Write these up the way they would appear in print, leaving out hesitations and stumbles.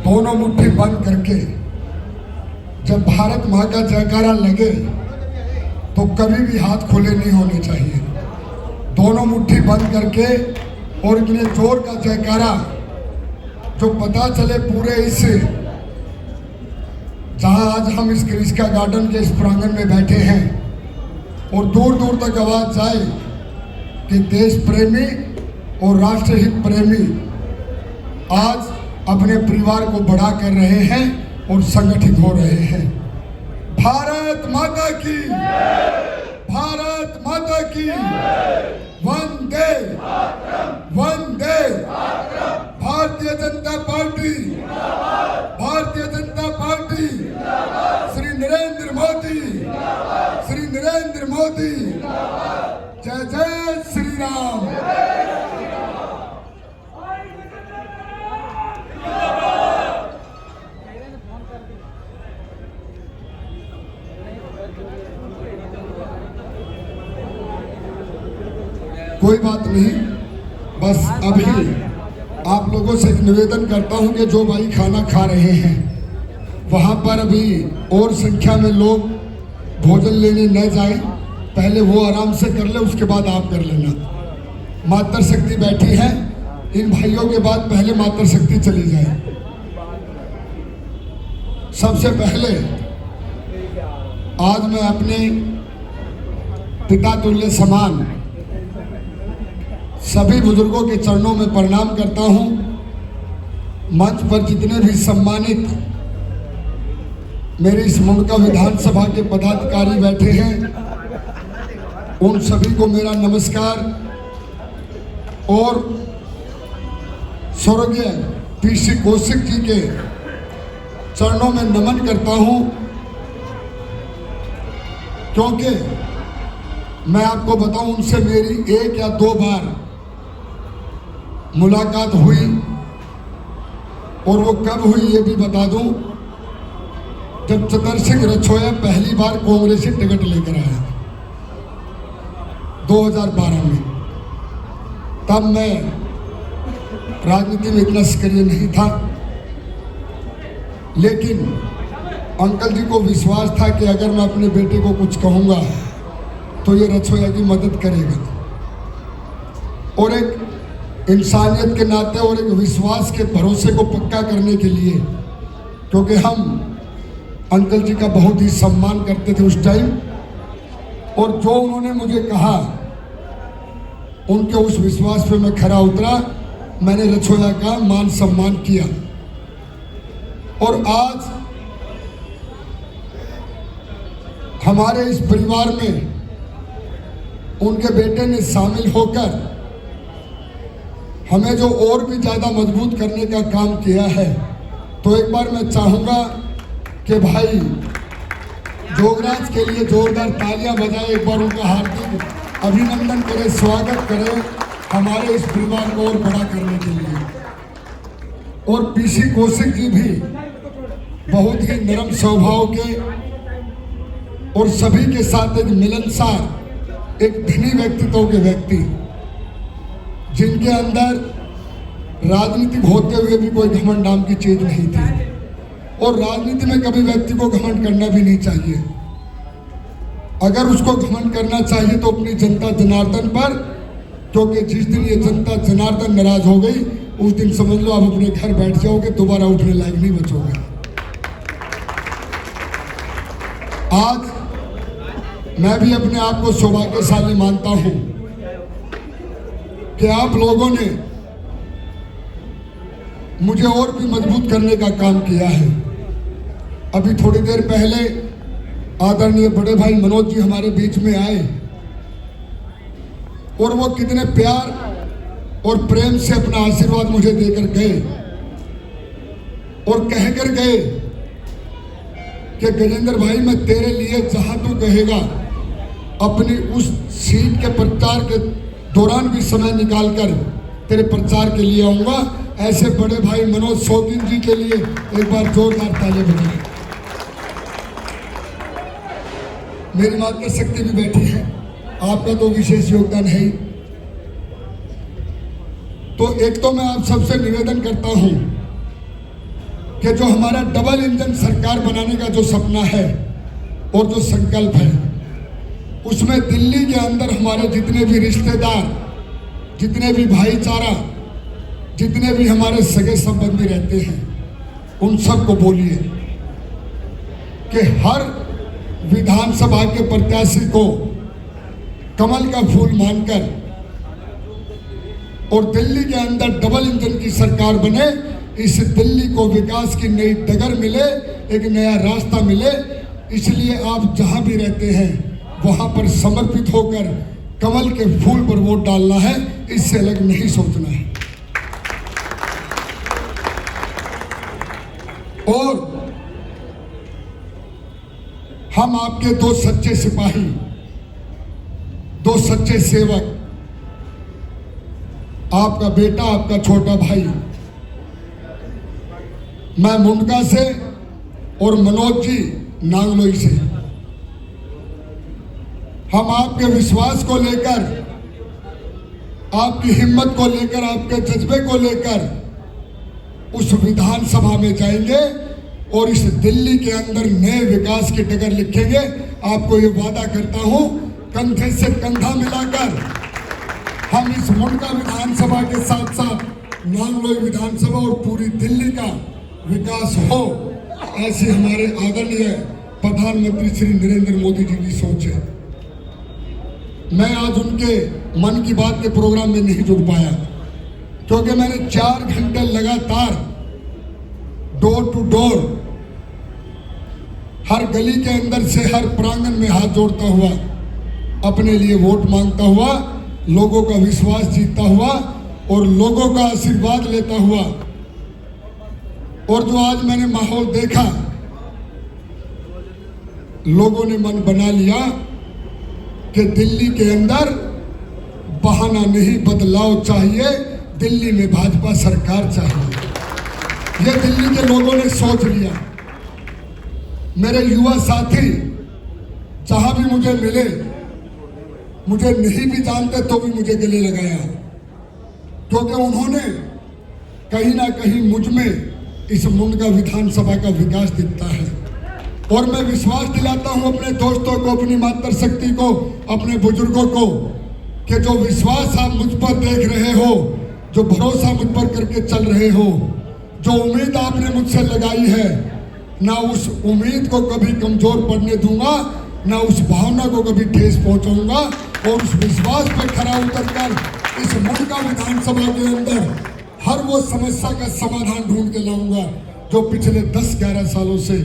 दोनों मुट्ठी बंद करके जब भारत माँ का जयकारा लगे तो कभी भी हाथ खुले नहीं होने चाहिए। दोनों मुट्ठी बंद करके और इतने जोर का जयकारा जो पता चले पूरे इस जहां आज हम इस क्रिस्का गार्डन के इस प्रांगण में बैठे हैं और दूर दूर तक आवाज जाए कि देश प्रेमी और राष्ट्रहित प्रेमी आज अपने परिवार को बड़ा कर रहे हैं और संगठित हो रहे हैं। भारत माता की, भारत माता की, वंदे वंदे। भारतीय जनता पार्टी, भारतीय जनता पार्टी, श्री नरेंद्र मोदी, श्री नरेंद्र मोदी, जय जय श्री राम। कोई बात नहीं, बस अभी आप लोगों से एक निवेदन करता हूं कि जो भाई खाना खा रहे हैं वहां पर अभी और संख्या में लोग भोजन लेने न जाए, पहले वो आराम से कर ले, उसके बाद आप कर लेना। मातृ शक्ति बैठी है, इन भाइयों के बाद पहले मातृ शक्ति चली जाए। सबसे पहले आज मैं अपने पिता तुल्य समान सभी बुजुर्गों के चरणों में प्रणाम करता हूं। मंच पर जितने भी सम्मानित मेरे इस मुंडका विधानसभा के पदाधिकारी बैठे हैं, उन सभी को मेरा नमस्कार और स्वर्गीय पीसी कौशिक जी के चरणों में नमन करता हूं, क्योंकि मैं आपको बताऊं उनसे मेरी 1 या 2 बार मुलाकात हुई और वो कब हुई ये भी बता दूं, जब चतर सिंह रछोया पहली बार कांग्रेसी टिकट लेकर आया 2012 में। तब मैं राजनीति में इतना सक्रिय नहीं था, लेकिन अंकल जी को विश्वास था कि अगर मैं अपने बेटे को कुछ कहूंगा तो ये रछोया की मदद करेगा। और एक इंसानियत के नाते और एक विश्वास के भरोसे को पक्का करने के लिए, क्योंकि हम अंकल जी का बहुत ही सम्मान करते थे उस टाइम, और जो उन्होंने मुझे कहा उनके उस विश्वास पे मैं खरा उतरा। मैंने रछोया का मान सम्मान किया और आज हमारे इस परिवार में उनके बेटे ने शामिल होकर हमें जो और भी ज़्यादा मजबूत करने का काम किया है। तो एक बार मैं चाहूँगा कि भाई जोगराज के लिए जोरदार तालियां बजाए, एक बार उनका हार्दिक अभिनंदन करें, स्वागत करें हमारे इस परिवार को और बड़ा करने के लिए। और पीसी कौशिक जी भी बहुत ही नरम स्वभाव के और सभी के साथ एक मिलनसार, एक धनी व्यक्तित्व के व्यक्ति, जिनके अंदर राजनीतिक होते हुए भी कोई घमंड नाम की चीज नहीं थी। और राजनीति में कभी व्यक्ति को घमंड करना भी नहीं चाहिए। अगर उसको घमंड करना चाहिए तो अपनी जनता जनार्दन पर, क्योंकि जिस दिन ये जनता जनार्दन नाराज हो गई उस दिन समझ लो आप अपने घर बैठ जाओगे, दोबारा उठने लायक नहीं बचोगे। आज मैं भी अपने आप को सौभाग्यशाली मानता हूं कि आप लोगों ने मुझे और भी मजबूत करने का काम किया है। अभी थोड़ी देर पहले आदरणीय बड़े भाई मनोज जी हमारे बीच में आए और वो कितने प्यार और प्रेम से अपना आशीर्वाद मुझे देकर गए और कहकर गए कि गजेंद्र भाई मैं तेरे लिए जहां तू कहेगा अपनी उस सीट के प्रचार के दौरान भी समय निकालकर तेरे प्रचार के लिए आऊंगा। ऐसे बड़े भाई मनोज सोगिन जी के लिए एक बार जोरदार तालियां बजाएं। मेरी मातृ शक्ति भी बैठी है, आपका तो विशेष योगदान है ही। तो एक तो मैं आप सबसे निवेदन करता हूं कि जो हमारा डबल इंजन सरकार बनाने का जो सपना है और जो संकल्प है, उसमें दिल्ली के अंदर हमारे जितने भी रिश्तेदार, जितने भी भाईचारा, जितने भी हमारे सगे संबंधी रहते हैं, उन सबको बोलिए कि हर विधानसभा के प्रत्याशी को कमल का फूल मानकर और दिल्ली के अंदर डबल इंजन की सरकार बने, इस दिल्ली को विकास की नई डगर मिले, एक नया रास्ता मिले। इसलिए आप जहां भी रहते हैं वहां पर समर्पित होकर कमल के फूल पर वोट डालना है, इससे अलग नहीं सोचना है। और हम आपके दो सच्चे सिपाही, दो सच्चे सेवक, आपका बेटा, आपका छोटा भाई, मैं मुंडका से और मनोज जी नांगलोई से, हम आपके विश्वास को लेकर, आपकी हिम्मत को लेकर, आपके जज्बे को लेकर उस विधानसभा में जाएंगे और इस दिल्ली के अंदर नए विकास की डगर लिखेंगे। आपको ये वादा करता हूं, कंधे से कंधा मिलाकर हम इस मुंडका विधानसभा के साथ साथ नांगलोई विधानसभा और पूरी दिल्ली का विकास हो, ऐसी हमारे आदरणीय प्रधानमंत्री श्री नरेंद्र मोदी जी की सोच है। मैं आज उनके मन की बात के प्रोग्राम में नहीं जुड़ पाया, क्योंकि मैंने 4 घंटे लगातार डोर टू डोर हर गली के अंदर से, हर प्रांगण में हाथ जोड़ता हुआ, अपने लिए वोट मांगता हुआ, लोगों का विश्वास जीतता हुआ और लोगों का आशीर्वाद लेता हुआ, और जो आज मैंने माहौल देखा, लोगों ने मन बना लिया कि दिल्ली के अंदर बहाना नहीं, बदलाव चाहिए, दिल्ली में भाजपा सरकार चाहिए। ये दिल्ली के लोगों ने सोच लिया। मेरे युवा साथी जहां भी मुझे मिले, मुझे नहीं भी जानते तो भी मुझे गले लगाया, क्योंकि उन्होंने कहीं ना कहीं मुझ में इस मुंडका विधानसभा का विकास दिखता है। और मैं विश्वास दिलाता हूं अपने दोस्तों को, अपनी मातृशक्ति को, अपने बुजुर्गों को, कि जो विश्वास आप मुझ पर देख रहे हो, जो भरोसा मुझ पर करके चल रहे हो, जो उम्मीद आपने मुझसे लगाई है, ना उस उम्मीद को कभी कमजोर पड़ने दूंगा, ना उस भावना को कभी ठेस पहुंचाऊंगा, और उस विश्वास पर खरा उतरकर इस मुंडका विधानसभा के अंदर हर वो समस्या का समाधान ढूंढ के लाऊंगा जो पिछले 10-11 सालों से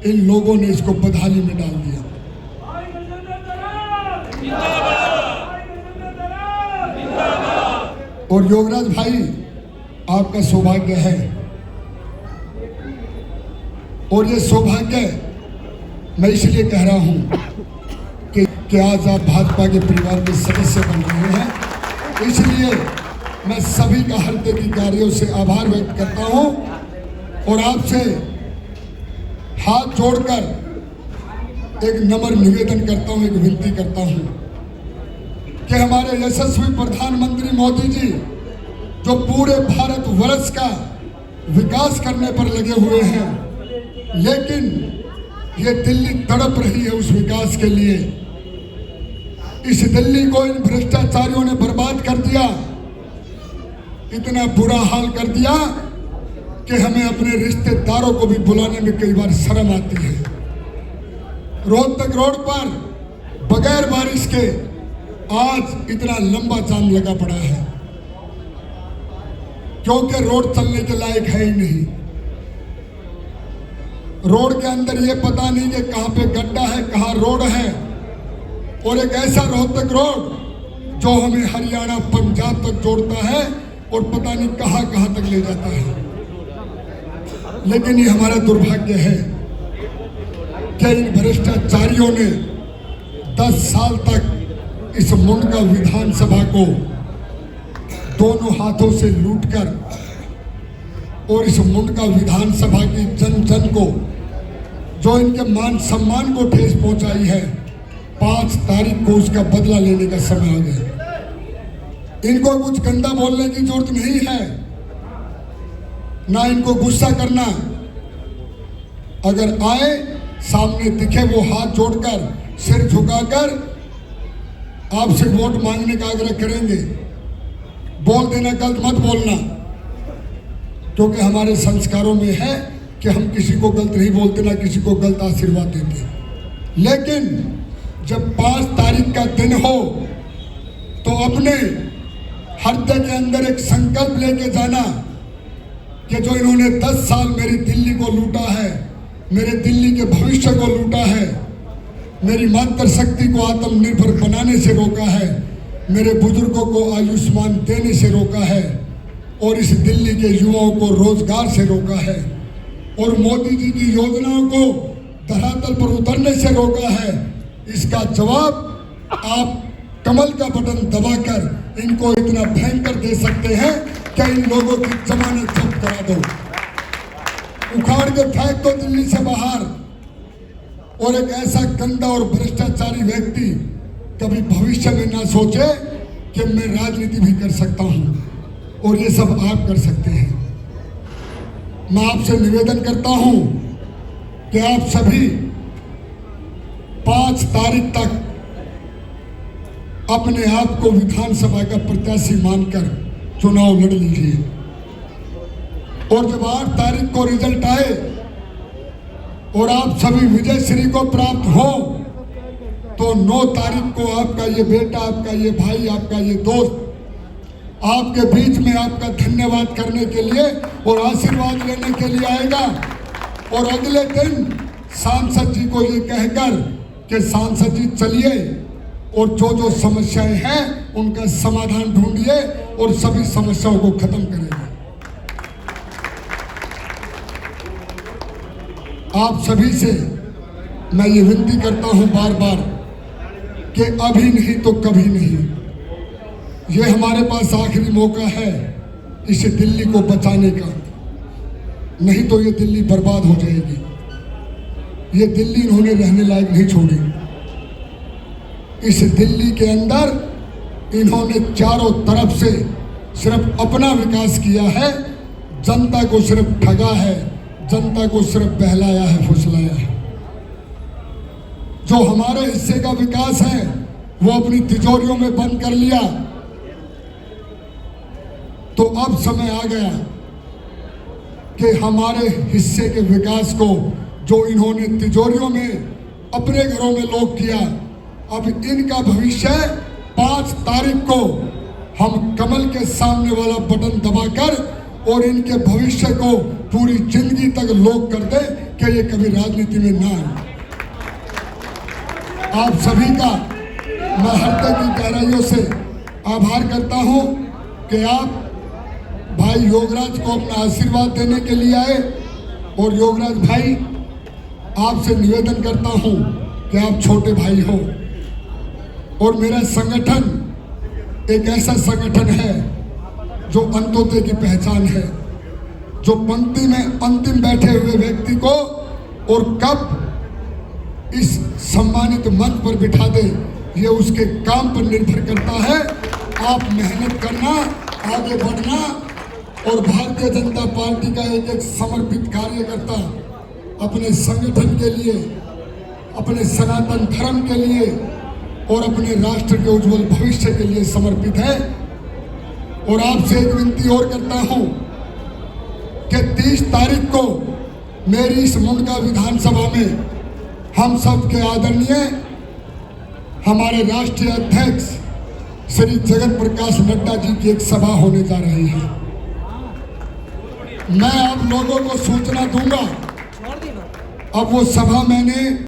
इन लोगों ने इसको बदहाली में डाल दिया। और योगराज भाई, आपका सौभाग्य है, और ये सौभाग्य मैं इसलिए कह रहा हूं कि आज आप भाजपा के परिवार के सदस्य बन रहे हैं। इसलिए मैं सभी का हृदय की कार्यों से आभार व्यक्त करता हूं और आपसे हाथ जोड़कर एक नम्र निवेदन करता हूं, एक विनती करता हूं कि हमारे यशस्वी प्रधानमंत्री मोदी जी जो पूरे भारत वर्ष का विकास करने पर लगे हुए हैं, लेकिन ये दिल्ली तड़प रही है उस विकास के लिए। इस दिल्ली को इन भ्रष्टाचारियों ने बर्बाद कर दिया, इतना बुरा हाल कर दिया कि हमें अपने रिश्तेदारों को भी बुलाने में कई बार शर्म आती है। रोहतक रोड पर बगैर बारिश के आज इतना लंबा जाम लगा पड़ा है, क्योंकि रोड चलने के लायक है ही नहीं। रोड के अंदर ये पता नहीं कि कहां पे गड्ढा है, कहां रोड है, और एक ऐसा रोहतक रोड जो हमें हरियाणा, पंजाब तक जोड़ता है और पता नहीं कहां कहां तक ले जाता है। लेकिन ये हमारा दुर्भाग्य है कि इन भ्रष्टाचारियों ने 10 साल तक इस मुंडका विधानसभा को दोनों हाथों से लूटकर और इस मुंडका विधानसभा की जन जन को, जो इनके मान सम्मान को ठेस पहुंचाई है, 5 तारीख को उसका बदला लेने का समय आ गया। इनको कुछ गंदा बोलने की जरूरत नहीं है, ना इनको गुस्सा करना, अगर आए सामने दिखे वो हाथ जोड़कर सिर झुकाकर आपसे वोट मांगने का आग्रह करेंगे। बोल देना, गलत मत बोलना, क्योंकि हमारे संस्कारों में है कि हम किसी को गलत नहीं बोलते, ना किसी को गलत आशीर्वाद देते। लेकिन जब 5 तारीख का दिन हो तो अपने हृदय के अंदर एक संकल्प लेके जाना कि जो इन्होंने 10 साल मेरी दिल्ली को लूटा है, मेरे दिल्ली के भविष्य को लूटा है, मेरी मातृशक्ति को आत्मनिर्भर बनाने से रोका है, मेरे बुजुर्गों को आयुष्मान देने से रोका है, और इस दिल्ली के युवाओं को रोजगार से रोका है, और मोदी जी की योजनाओं को धरातल पर उतरने से रोका है, इसका जवाब आप कमल का बटन दबाकर इनको इतना भयंकर दे सकते हैं कि इन लोगों की जमानत जब्त करा दो, उखाड़ के फेंक दो दिल्ली से बाहर। और एक ऐसा गंदा और भ्रष्टाचारी व्यक्ति कभी भविष्य में ना सोचे कि मैं राजनीति भी कर सकता हूं, और ये सब आप कर सकते हैं। मैं आपसे निवेदन करता हूं कि आप सभी 5 तारीख तक अपने आप को विधानसभा का प्रत्याशी मानकर चुनाव लड़ लीजिए, और जब 8 तारीख को रिजल्ट आए और आप सभी विजय श्री को प्राप्त हो तो 9 तारीख को आपका ये बेटा, आपका ये भाई, आपका ये दोस्त आपके बीच में आपका धन्यवाद करने के लिए और आशीर्वाद लेने के लिए आएगा। और अगले दिन सांसद जी को ये कहकर कि सांसद जी चलिए और जो जो समस्याएं हैं उनका समाधान ढूंढिए और सभी समस्याओं को खत्म करेंगे। आप सभी से मैं ये विनती करता हूं बार बार कि अभी नहीं तो कभी नहीं, ये हमारे पास आखिरी मौका है इस दिल्ली को बचाने का, नहीं तो ये दिल्ली बर्बाद हो जाएगी। ये दिल्ली इन्होंने रहने लायक नहीं छोड़ी। इस दिल्ली के अंदर इन्होंने चारों तरफ से सिर्फ अपना विकास किया है, जनता को सिर्फ ठगा है, जनता को सिर्फ बहलाया है, फुसलाया है। जो हमारे हिस्से का विकास है वो अपनी तिजोरियों में बंद कर लिया। तो अब समय आ गया कि हमारे हिस्से के विकास को जो इन्होंने तिजोरियों में अपने घरों में लोग किया, अब इनका भविष्य 5 तारीख को हम कमल के सामने वाला बटन दबाकर और इनके भविष्य को पूरी जिंदगी तक लोग कर दे कि ये कभी राजनीति में ना आए। आप सभी का मैं हृदय की गहराइयों से आभार करता हूं कि आप भाई योगराज को अपना आशीर्वाद देने के लिए आए। और योगराज भाई, आपसे निवेदन करता हूं कि आप छोटे भाई हो और मेरा संगठन एक ऐसा संगठन है जो अंत्योदय की पहचान है, जो पंक्ति में अंतिम बैठे हुए व्यक्ति को और कब इस सम्मानित मंच पर बिठा दे ये उसके काम पर निर्भर करता है। आप मेहनत करना, आगे बढ़ना और भारतीय जनता पार्टी का एक एक समर्पित कार्यकर्ता अपने संगठन के लिए, अपने सनातन धर्म के लिए और अपने राष्ट्र के उज्जवल भविष्य के लिए समर्पित है। और आपसे एक विनती और करता हूं कि 30 तारीख को मेरी इस मुंडका विधानसभा में हम सब के आदरणीय हमारे राष्ट्रीय अध्यक्ष श्री जगत प्रकाश नड्डा जी की एक सभा होने जा रही है। मैं आप लोगों को सूचना दूंगा। अब वो सभा मैंने